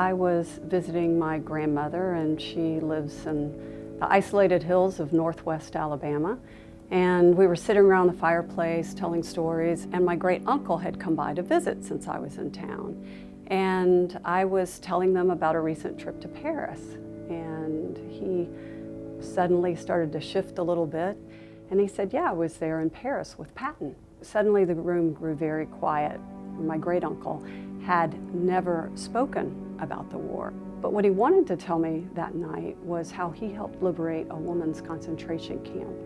I was visiting my grandmother, and she lives in the isolated hills of northwest Alabama. And we were sitting around the fireplace telling stories, and my great uncle had come by to visit since I was in town. And I was telling them about a recent trip to Paris, and he suddenly started to shift a little bit, and he said, yeah, I was there in Paris with Patton. Suddenly the room grew very quiet. My great uncle had never spoken about the war, but what he wanted to tell me that night was how he helped liberate a women's concentration camp.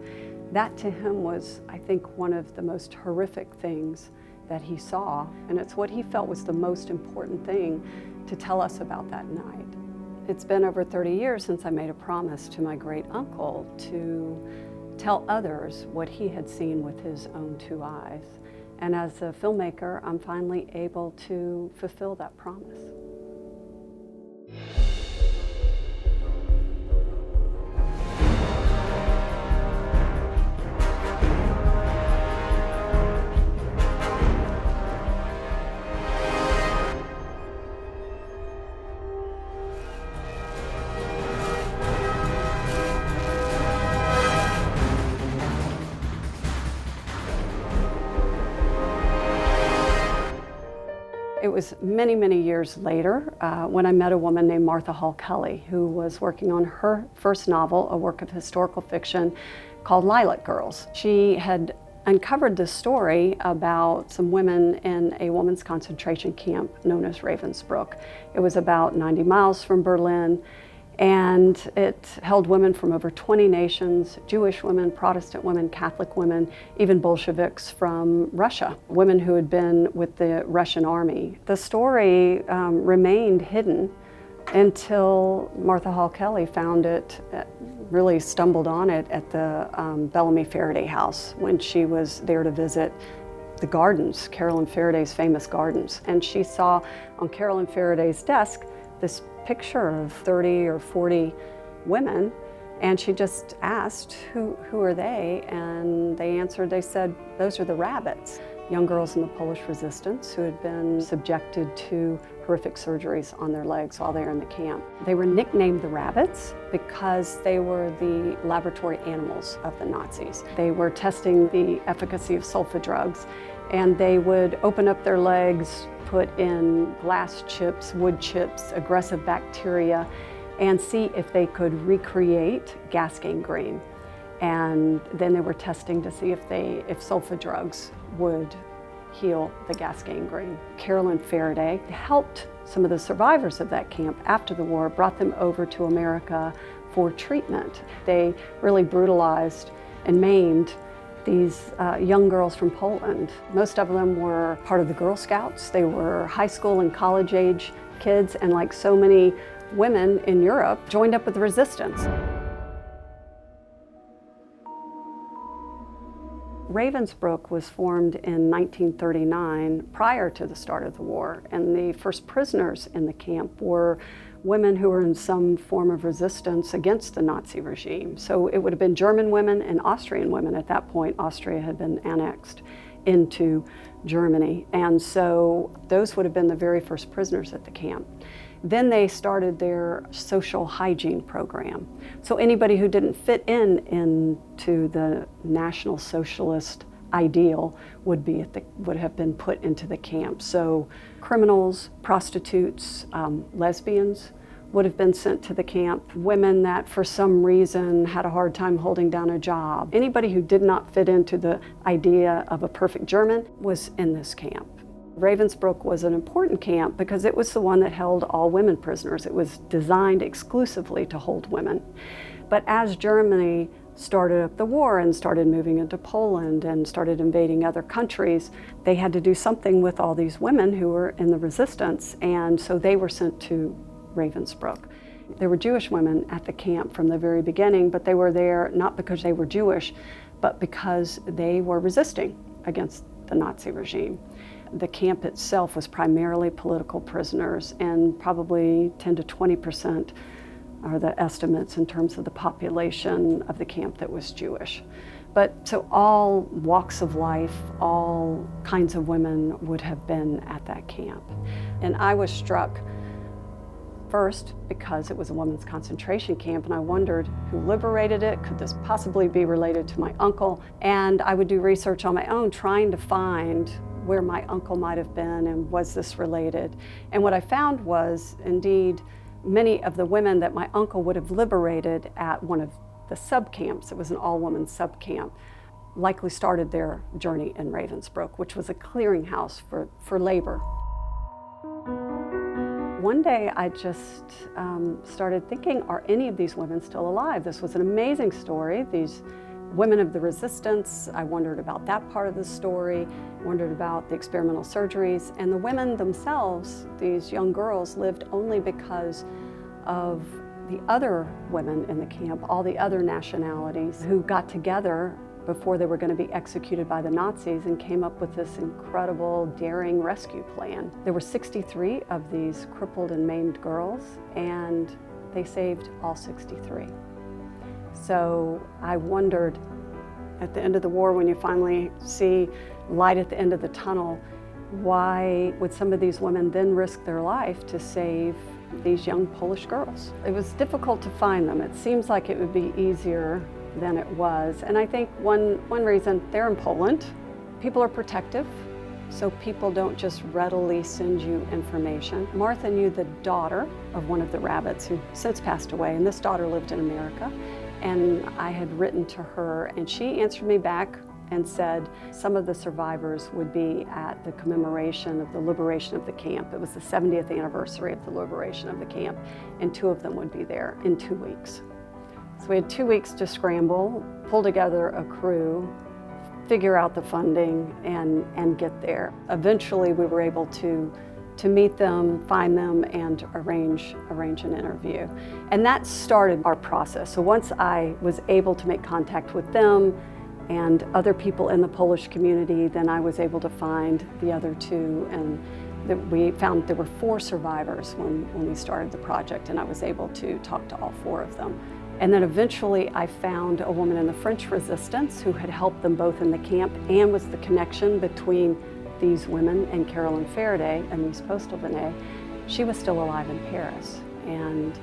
That to him was, I think, one of the most horrific things that he saw, and it's what he felt was the most important thing to tell us about that night. It's been over 30 years since I made a promise to my great uncle to tell others what he had seen with his own two eyes. And as a filmmaker, I'm finally able to fulfill that promise. It was many, many years later when I met a woman named Martha Hall Kelly, who was working on her first novel, a work of historical fiction called Lilac Girls. She had uncovered this story about some women in a women's concentration camp known as Ravensbrück. It was about 90 miles from Berlin, and it held women from over 20 nations, Jewish women, Protestant women, Catholic women, even Bolsheviks from Russia, women who had been with the Russian army. The story remained hidden until Martha Hall Kelly found it, really stumbled on it at the Bellamy Faraday house when she was there to visit the gardens, Carolyn Faraday's famous gardens. And she saw on Carolyn Faraday's desk this picture of 30 or 40 women, and she just asked, who are they? And they answered, they said, those are the rabbits, young girls in the Polish resistance who had been subjected to horrific surgeries on their legs while they were in the camp. They were nicknamed the rabbits because they were the laboratory animals of the Nazis. They were testing the efficacy of sulfa drugs, and they would open up their legs, put in glass chips, wood chips, aggressive bacteria, and see if they could recreate gas gangrene. And then they were testing to see if sulfa drugs would heal the gas gangrene. Carolyn Faraday helped some of the survivors of that camp after the war, brought them over to America for treatment. They really brutalized and maimed these young girls from Poland. Most of them were part of the Girl Scouts. They were high school and college age kids, and like so many women in Europe, joined up with the resistance. Ravensbrück was formed in 1939, prior to the start of the war, and the first prisoners in the camp were women who were in some form of resistance against the Nazi regime. So it would have been German women and Austrian women at that point. Austria had been annexed into Germany, and so those would have been the very first prisoners at the camp. Then they started their social hygiene program. So anybody who didn't fit into the National Socialist ideal would have been put into the camp. So criminals, prostitutes, lesbians would have been sent to the camp. Women that for some reason had a hard time holding down a job. Anybody who did not fit into the idea of a perfect German was in this camp. Ravensbrück was an important camp because it was the one that held all women prisoners. It was designed exclusively to hold women. But as Germany started up the war and started moving into Poland and started invading other countries, they had to do something with all these women who were in the resistance, and so they were sent to Ravensbrück. There were Jewish women at the camp from the very beginning, but they were there not because they were Jewish, but because they were resisting against the Nazi regime. The camp itself was primarily political prisoners, and probably 10 to 20% are the estimates in terms of the population of the camp that was Jewish. But so all walks of life, all kinds of women would have been at that camp. And I was struck First, because it was a women's concentration camp, and I wondered who liberated it. Could this possibly be related to my uncle? And I would do research on my own, trying to find where my uncle might have been and was this related. And what I found was, indeed, many of the women that my uncle would have liberated at one of the sub-camps, it was an all-woman sub-camp, likely started their journey in Ravensbrück, which was a clearinghouse for labor. One day I just started thinking, are any of these women still alive? This was an amazing story. These women of the resistance, I wondered about that part of the story, wondered about the experimental surgeries, and the women themselves, these young girls, lived only because of the other women in the camp, all the other nationalities who got together before they were going to be executed by the Nazis and came up with this incredible, daring rescue plan. There were 63 of these crippled and maimed girls, and they saved all 63. So I wondered, at the end of the war, when you finally see light at the end of the tunnel, why would some of these women then risk their life to save these young Polish girls? It was difficult to find them. It seems like it would be easier than it was. And I think one reason, they're in Poland. People are protective, so people don't just readily send you information. Martha knew the daughter of one of the rabbits who since passed away, and this daughter lived in America. And I had written to her, and she answered me back and said some of the survivors would be at the commemoration of the liberation of the camp. It was the 70th anniversary of the liberation of the camp, and 2 of them would be there in 2 weeks. So we had 2 weeks to scramble, pull together a crew, figure out the funding, and get there. Eventually we were able to meet them, find them, and arrange an interview. And that started our process. So once I was able to make contact with them and other people in the Polish community, then I was able to find the other 2, and we found there were 4 survivors when we started the project, and I was able to talk to all 4 of them. And then eventually I found a woman in the French resistance who had helped them both in the camp and was the connection between these women and Carolyn Faraday and Mies Postelvenet. She was still alive in Paris, and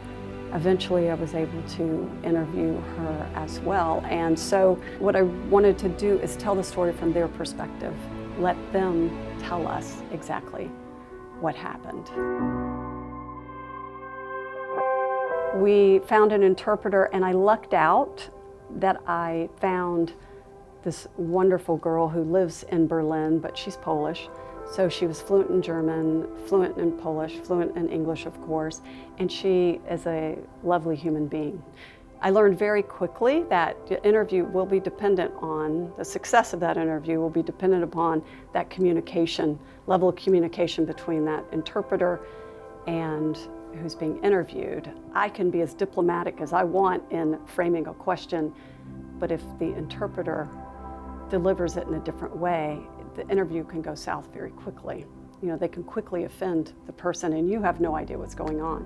eventually I was able to interview her as well. And so what I wanted to do is tell the story from their perspective, let them tell us exactly what happened. We found an interpreter, and I lucked out that I found this wonderful girl who lives in Berlin, but she's Polish. So she was fluent in German, fluent in Polish, fluent in English, of course, and she is a lovely human being. I learned very quickly that the interview will be dependent on, the success of that interview will be dependent upon that communication, level of communication between that interpreter and who's being interviewed. I can be as diplomatic as I want in framing a question, but if the interpreter delivers it in a different way, the interview can go south very quickly. You know, they can quickly offend the person and you have no idea what's going on.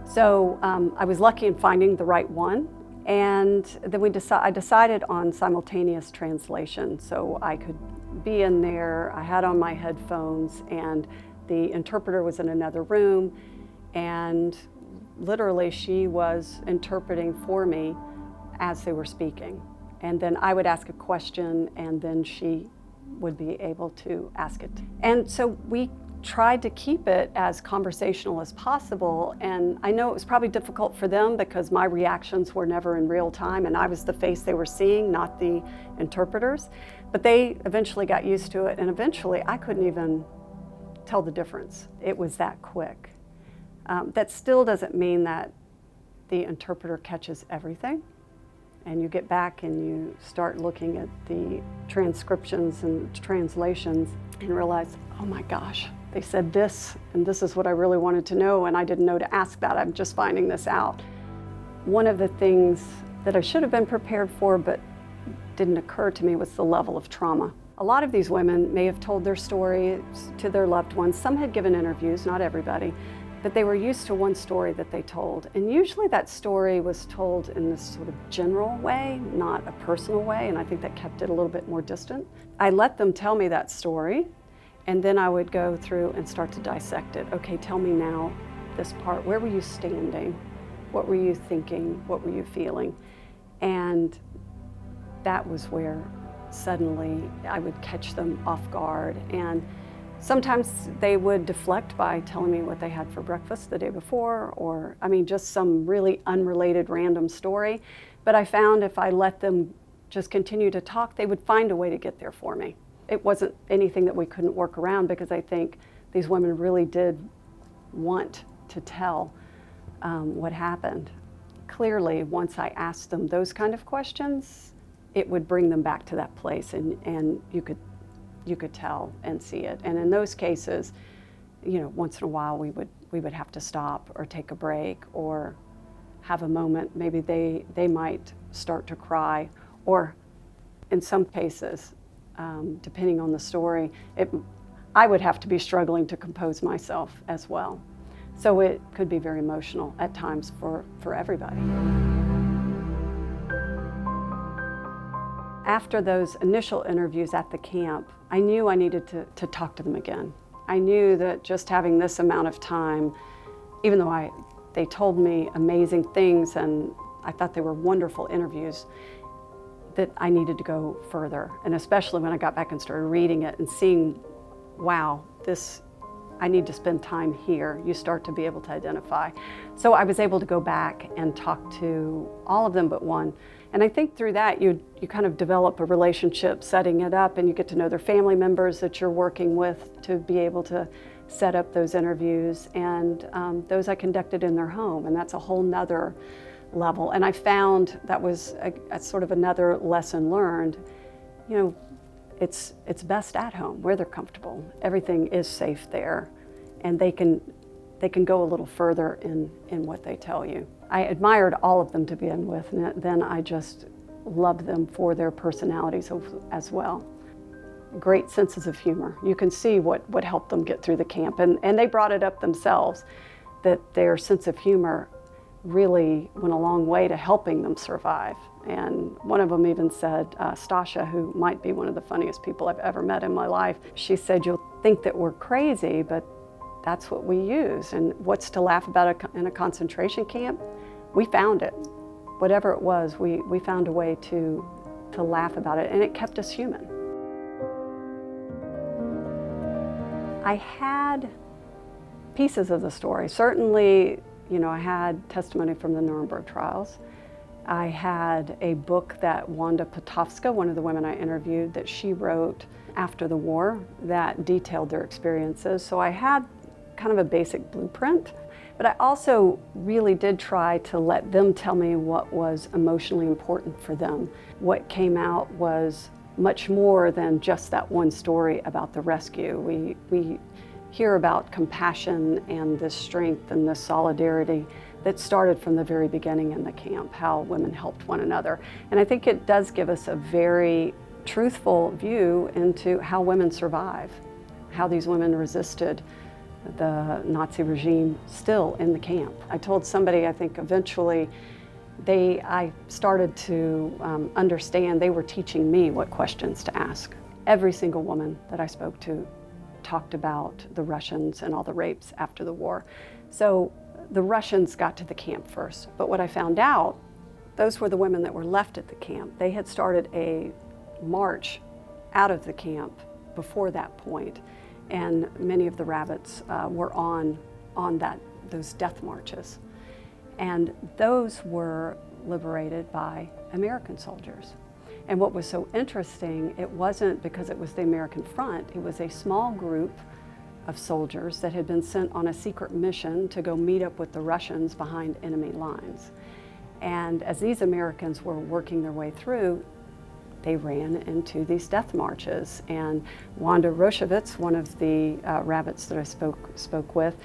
So I was lucky in finding the right one, and then I decided on simultaneous translation, so I could be in there. I had on my headphones, and the interpreter was in another room, and literally she was interpreting for me as they were speaking. And then I would ask a question, and then she would be able to ask it. And so we tried to keep it as conversational as possible, and I know it was probably difficult for them because my reactions were never in real time, and I was the face they were seeing, not the interpreters. But they eventually got used to it, and eventually I couldn't even tell the difference. It was that quick. That still doesn't mean that the interpreter catches everything, and you get back and you start looking at the transcriptions and translations and realize, oh my gosh, they said this, and this is what I really wanted to know, and I didn't know to ask that. I'm just finding this out. One of the things that I should have been prepared for but didn't occur to me was the level of trauma. A lot of these women may have told their stories to their loved ones. Some had given interviews, not everybody, but they were used to one story that they told. And usually that story was told in this sort of general way, not a personal way, and I think that kept it a little bit more distant. I let them tell me that story, and then I would go through and start to dissect it. Okay, tell me now this part, where were you standing? What were you thinking? What were you feeling? And that was where suddenly I would catch them off guard. And sometimes they would deflect by telling me what they had for breakfast the day before, or, I mean, just some really unrelated random story. But I found if I let them just continue to talk, they would find a way to get there for me. It wasn't anything that we couldn't work around, because I think these women really did want to tell what happened. Clearly, once I asked them those kind of questions, it would bring them back to that place, and you could tell and see it. And in those cases, you know, once in a while we would have to stop or take a break or have a moment. Maybe they might start to cry, or in some cases, depending on the story, I would have to be struggling to compose myself as well. So it could be very emotional at times for everybody. After those initial interviews at the camp, I knew I needed to talk to them again. I knew that just having this amount of time, even though they told me amazing things and I thought they were wonderful interviews, that I needed to go further. And especially when I got back and started reading it and seeing, wow, I need to spend time here. You start to be able to identify. So I was able to go back and talk to all of them but one. And I think through that, you kind of develop a relationship, setting it up, and you get to know their family members that you're working with to be able to set up those interviews. And those I conducted in their home, and that's a whole nother level. And I found that was a sort of another lesson learned. You know, it's best at home where they're comfortable. Everything is safe there, and they can go a little further in what they tell you. I admired all of them to begin with, and then I just loved them for their personalities as well. Great senses of humor. You can see what helped them get through the camp, and they brought it up themselves, that their sense of humor really went a long way to helping them survive. And one of them even said, Stacey, who might be one of the funniest people I've ever met in my life, she said, "You'll think that we're crazy, but that's what we use. And what's to laugh about in a concentration camp? We found it. Whatever it was, we found a way to laugh about it, and it kept us human." I had pieces of the story. Certainly, you know, I had testimony from the Nuremberg trials. I had a book that Wanda Potofska, one of the women I interviewed, that she wrote after the war that detailed their experiences. So I had kind of a basic blueprint, but I also really did try to let them tell me what was emotionally important for them. What came out was much more than just that one story about the rescue. We hear about compassion and this strength and this solidarity that started from the very beginning in the camp, how women helped one another. And I think it does give us a very truthful view into how women survive, how these women resisted the Nazi regime still in the camp. I told somebody, I think eventually, I started to understand they were teaching me what questions to ask. Every single woman that I spoke to talked about the Russians and all the rapes after the war. So the Russians got to the camp first, but what I found out, those were the women that were left at the camp. They had started a march out of the camp before that point, and many of the rabbits were on those death marches. And those were liberated by American soldiers. And what was so interesting, it wasn't because it was the American front, it was a small group of soldiers that had been sent on a secret mission to go meet up with the Russians behind enemy lines. And as these Americans were working their way through, they ran into these death marches. And Wanda Roshevitz, one of the rabbits that I spoke with,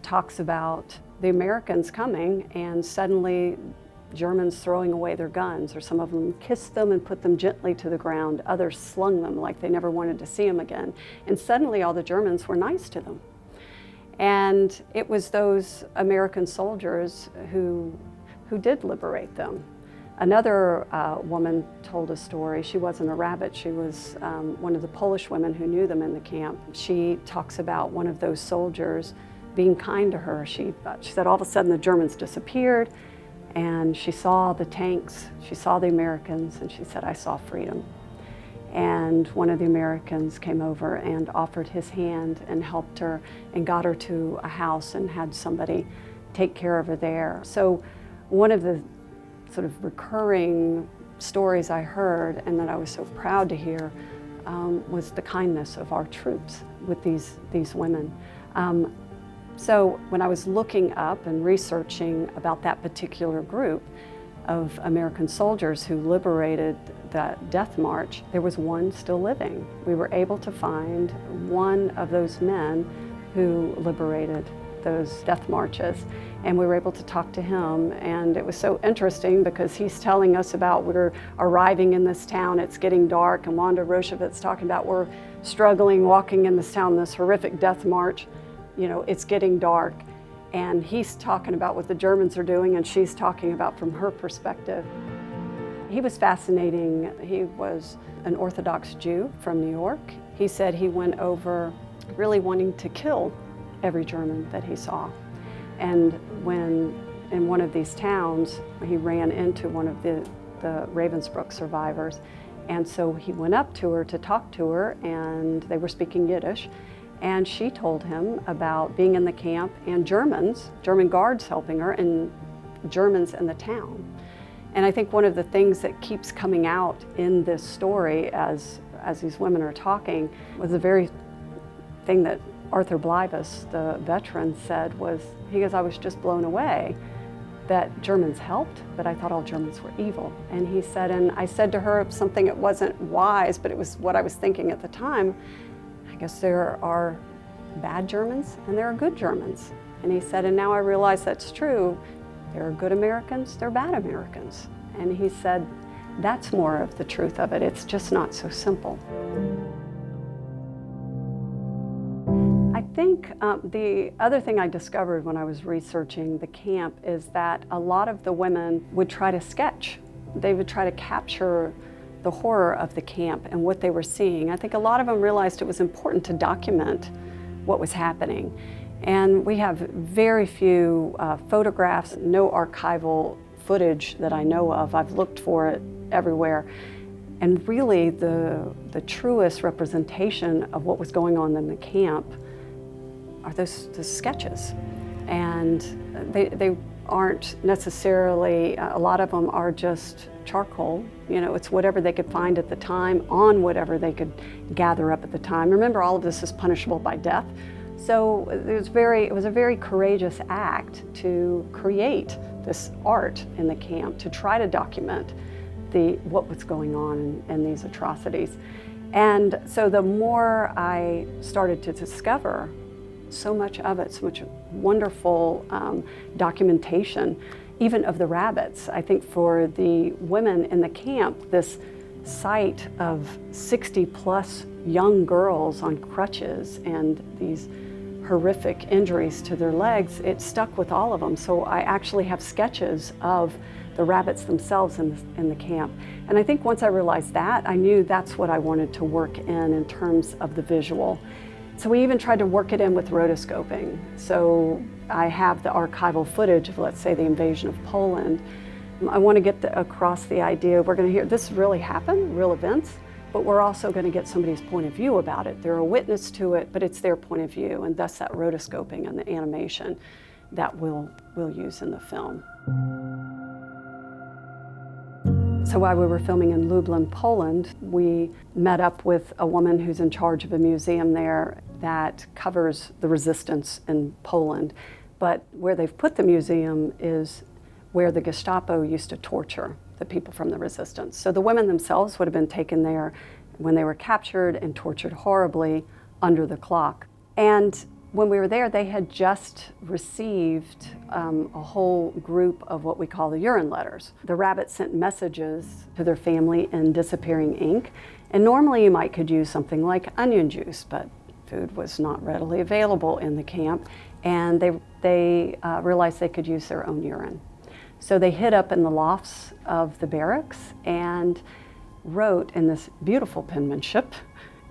talks about the Americans coming and suddenly Germans throwing away their guns, or some of them kissed them and put them gently to the ground. Others slung them like they never wanted to see them again. And suddenly all the Germans were nice to them. And it was those American soldiers who did liberate them. Another woman told a story. She wasn't a rabbit. She was one of the Polish women who knew them in the camp. She talks about one of those soldiers being kind to her. She said all of a sudden the Germans disappeared, and she saw the tanks, she saw the Americans, and she said, "I saw freedom." And one of the Americans came over and offered his hand and helped her and got her to a house and had somebody take care of her there. So one of the sort of recurring stories I heard and that I was so proud to hear was the kindness of our troops with these women. So when I was looking up and researching about that particular group of American soldiers who liberated that death march, there was one still living. We were able to find one of those men who liberated those death marches, and we were able to talk to him, and it was so interesting because he's telling us about we're arriving in this town, it's getting dark, and Wanda Roshevitz talking about we're struggling walking in this town, this horrific death march, you know, it's getting dark. And he's talking about what the Germans are doing, and she's talking about from her perspective. He was fascinating. He was an Orthodox Jew from New York. He said he went over really wanting to kill every German that he saw. And when in one of these towns, he ran into one of the Ravensbrück survivors. And so he went up to her to talk to her, and they were speaking Yiddish. And she told him about being in the camp and German guards helping her, and Germans in the town. And I think one of the things that keeps coming out in this story as these women are talking was the very thing that Arthur Bleibus, the veteran, said was, he goes, "I was just blown away that Germans helped, but I thought all Germans were evil." And he said, and I said to her something that wasn't wise, but it was what I was thinking at the time, I guess there are bad Germans and there are good Germans. And he said, and now I realize that's true. There are good Americans, there are bad Americans. And he said, that's more of the truth of it. It's just not so simple. I think the other thing I discovered when I was researching the camp is that a lot of the women would try to sketch. They would try to capture the horror of the camp and what they were seeing. I think a lot of them realized it was important to document what was happening. And we have very few photographs, no archival footage that I know of. I've looked for it everywhere. And really the truest representation of what was going on in the camp are those sketches. And they aren't necessarily, a lot of them are just charcoal. You know, it's whatever they could find at the time on whatever they could gather up at the time. Remember, all of this is punishable by death. So it was a very courageous act to create this art in the camp, to try to document what was going on in these atrocities. And so the more I started to discover so much of it, so much wonderful documentation, even of the rabbits. I think for the women in the camp, this sight of 60+ young girls on crutches and these horrific injuries to their legs, it stuck with all of them. So I actually have sketches of the rabbits themselves in the camp. And I think once I realized that, I knew that's what I wanted to work in terms of the visual. So we even tried to work it in with rotoscoping. So I have the archival footage of, let's say, the invasion of Poland. I want to get across the idea, we're going to hear this really happened, real events, but we're also going to get somebody's point of view about it. They're a witness to it, but it's their point of view, and thus that rotoscoping and the animation that we'll use in the film. So while we were filming in Lublin, Poland, we met up with a woman who's in charge of a museum there that covers the resistance in Poland. But where they've put the museum is where the Gestapo used to torture the people from the resistance. So the women themselves would have been taken there when they were captured and tortured horribly under the clock. And when we were there, they had just received a whole group of what we call the urine letters. The rabbits sent messages to their family in disappearing ink. And normally you could use something like onion juice, but food was not readily available in the camp. And they realized they could use their own urine. So they hid up in the lofts of the barracks and wrote in this beautiful penmanship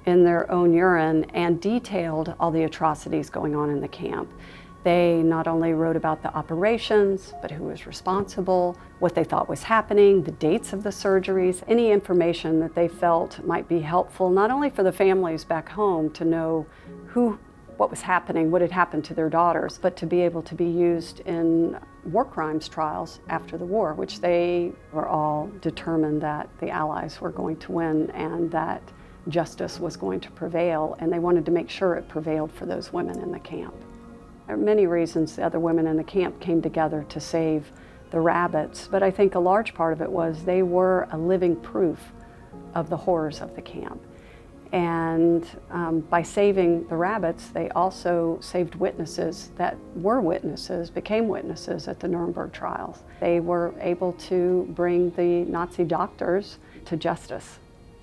in their own urine and detailed all the atrocities going on in the camp. They not only wrote about the operations, but who was responsible, what they thought was happening, the dates of the surgeries, any information that they felt might be helpful, not only for the families back home to know what was happening, what had happened to their daughters, but to be able to be used in war crimes trials after the war, which they were all determined that the Allies were going to win and that justice was going to prevail, and they wanted to make sure it prevailed for those women in the camp. There are many reasons the other women in the camp came together to save the rabbits, but I think a large part of it was they were a living proof of the horrors of the camp. And by saving the rabbits, they also saved witnesses that were witnesses, became witnesses at the Nuremberg trials. They were able to bring the Nazi doctors to justice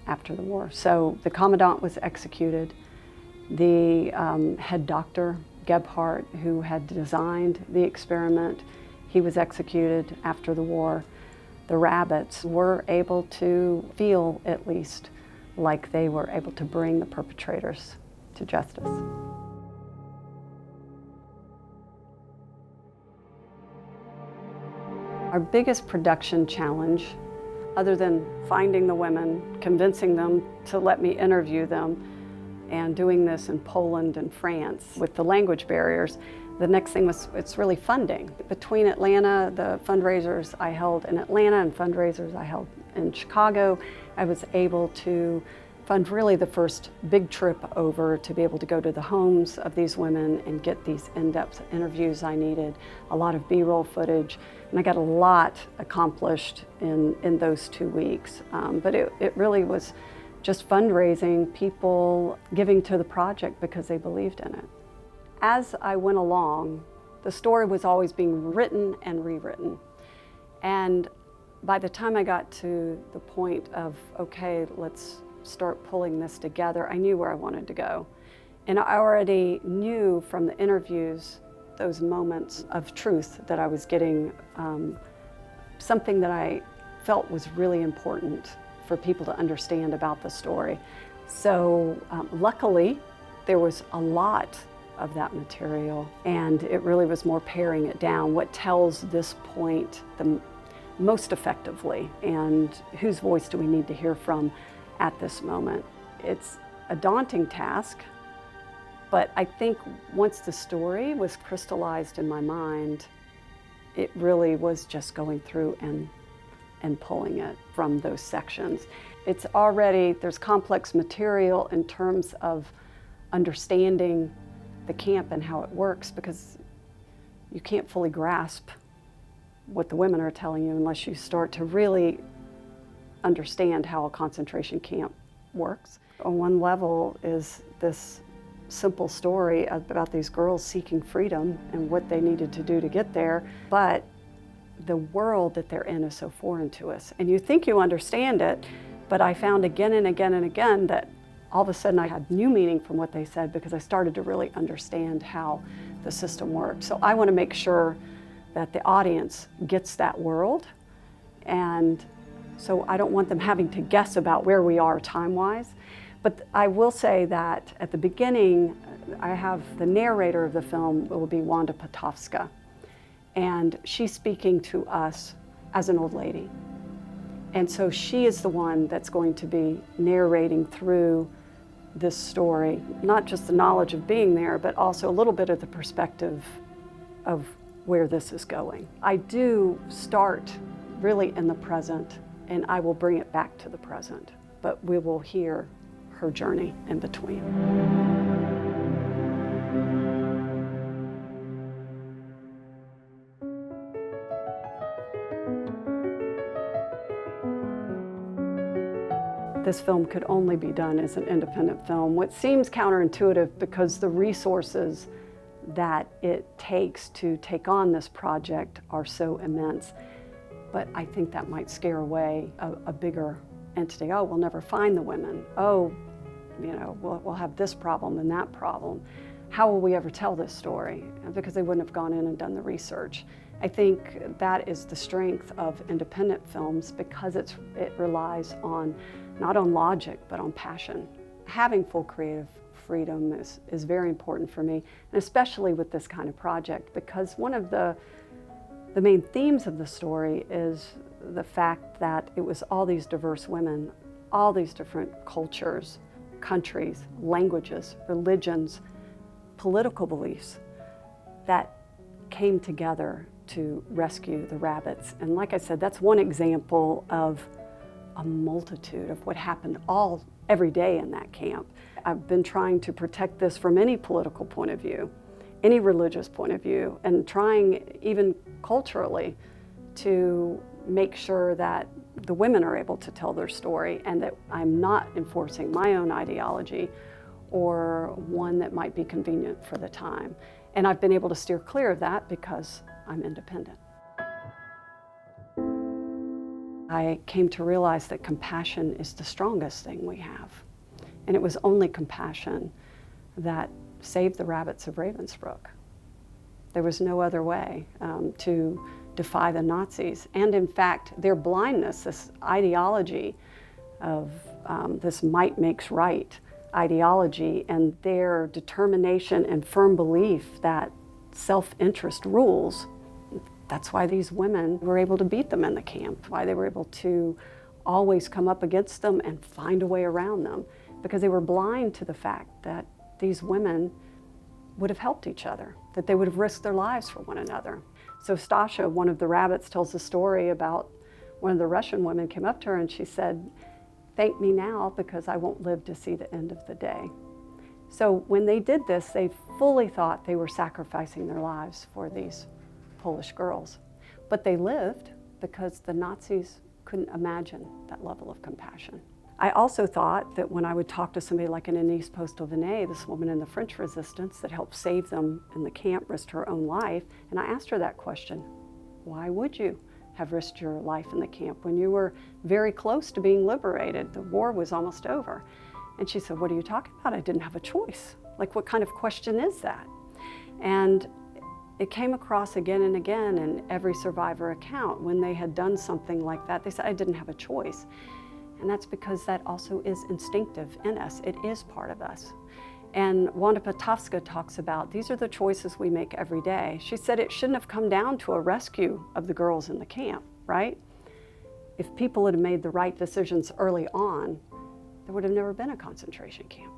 after the war. So the commandant was executed. The head doctor, Gebhardt, who had designed the experiment, he was executed after the war. The rabbits were able to feel, at least, like they were able to bring the perpetrators to justice. Our biggest production challenge, other than finding the women, convincing them to let me interview them, and doing this in Poland and France with the language barriers, the next thing was, it's really funding. Between Atlanta, the fundraisers I held in Atlanta and fundraisers I held in Chicago, I was able to fund really the first big trip over to be able to go to the homes of these women and get these in-depth interviews I needed, a lot of B-roll footage, and I got a lot accomplished in those 2 weeks. But it really was just fundraising, people giving to the project because they believed in it. As I went along, the story was always being written and rewritten. And by the time I got to the point of, okay, let's start pulling this together, I knew where I wanted to go. And I already knew from the interviews, those moments of truth that I was getting, something that I felt was really important for people to understand about the story. So luckily, there was a lot of that material, and it really was more paring it down. What tells this point the most effectively, and whose voice do we need to hear from at this moment? It's a daunting task, but I think once the story was crystallized in my mind, it really was just going through and pulling it from those sections. It's already, there's complex material in terms of understanding the camp and how it works, because you can't fully grasp what the women are telling you unless you start to really understand how a concentration camp works. On one level is this simple story about these girls seeking freedom and what they needed to do to get there, but the world that they're in is so foreign to us. And you think you understand it, but I found again and again and again that all of a sudden I had new meaning from what they said because I started to really understand how the system works. So I want to make sure that the audience gets that world, and so I don't want them having to guess about where we are time-wise. But I will say that at the beginning, I have the narrator of the film will be Wanda Potofska, and she's speaking to us as an old lady. And so she is the one that's going to be narrating through this story, not just the knowledge of being there, but also a little bit of the perspective of where this is going. I do start really in the present, and I will bring it back to the present, but we will hear her journey in between. This film could only be done as an independent film, what seems counterintuitive because the resources that it takes to take on this project are so immense. But I think that might scare away a bigger entity. Oh, we'll never find the women. Oh, you know, we'll have this problem and that problem. How will we ever tell this story? Because they wouldn't have gone in and done the research. I think that is the strength of independent films, because it relies on, not on logic, but on passion. Having full creative freedom is very important for me, and especially with this kind of project, because one of the main themes of the story is the fact that it was all these diverse women, all these different cultures, countries, languages, religions, political beliefs that came together to rescue the rabbits. And like I said, that's one example of a multitude of what happened every day in that camp. I've been trying to protect this from any political point of view, any religious point of view, and trying even culturally to make sure that the women are able to tell their story and that I'm not enforcing my own ideology or one that might be convenient for the time. And I've been able to steer clear of that because I'm independent. I came to realize that compassion is the strongest thing we have. And it was only compassion that saved the rabbits of Ravensbrück. There was no other way to defy the Nazis. And in fact, their blindness, this ideology of this might makes right ideology, and their determination and firm belief that self-interest rules, that's why these women were able to beat them in the camp, why they were able to always come up against them and find a way around them, because they were blind to the fact that these women would have helped each other, that they would have risked their lives for one another. So Stasha, one of the rabbits, tells a story about one of the Russian women came up to her and she said, "Thank me now because I won't live to see the end of the day." So when they did this, they fully thought they were sacrificing their lives for these Polish girls. But they lived because the Nazis couldn't imagine that level of compassion. I also thought that when I would talk to somebody like an Indi Postolvenay, this woman in the French resistance that helped save them in the camp, risked her own life, and I asked her that question, why would you have risked your life in the camp when you were very close to being liberated? The war was almost over. And she said, what are you talking about? I didn't have a choice. Like, what kind of question is that? And it came across again and again in every survivor account. When they had done something like that, they said, I didn't have a choice. And that's because that also is instinctive in us. It is part of us. And Wanda Potowska talks about, these are the choices we make every day. She said it shouldn't have come down to a rescue of the girls in the camp, right? If people had made the right decisions early on, there would have never been a concentration camp.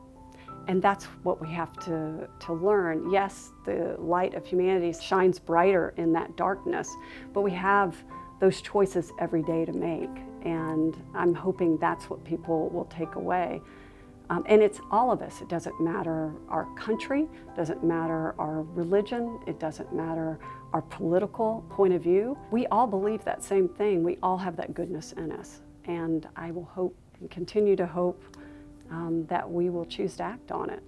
And that's what we have to learn. Yes, the light of humanity shines brighter in that darkness, but we have those choices every day to make. And I'm hoping that's what people will take away. And it's all of us. It doesn't matter our country, it doesn't matter our religion, it doesn't matter our political point of view. We all believe that same thing. We all have that goodness in us. And I will hope and continue to hope that we will choose to act on it.